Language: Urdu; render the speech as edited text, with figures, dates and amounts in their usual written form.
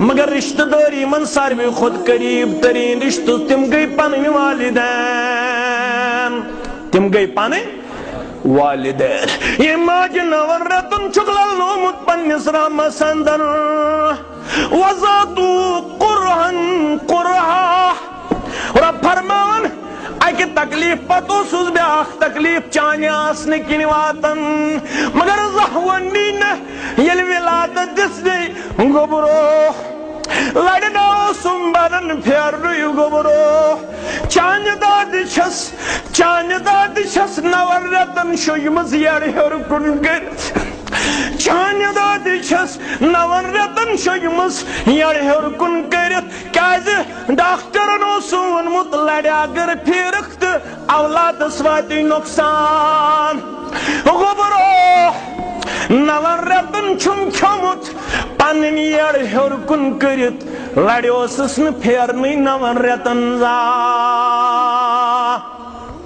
مگر رشتہ داری من ساروی خود قریب ترین رشتہ تم گئی پنن والدین، تم گئی پنن والدین. یہ ماجہ نون رتن چکلل نومت پنس رحمس اندر وزاتو قرہن قرہا. رب فرمان اکہ تکلیف پتہ اوسس بیاکھ تکلیف چانہ آسنہ کن واتن مگر زہونی نہ یل ولادت دس گئی گوبرو لڑنا اوسم بدن پھیرنی گوبرو. چانہ داد چھس نون رتن شجمز یڑ ہیور کن کر. چانہ داد چھس نون رتن شجمز یڑ ہیور کن کرت کیاز ڈاکٹرن اوس وونمت لڑ اگر پھیرک تو اولادس واتی نقصان. گوبرو نون رتن چھم کھیومت پنن یڑ ہیور کن کرت لڑ اوسس نہ پھیرنی نون رتن زان.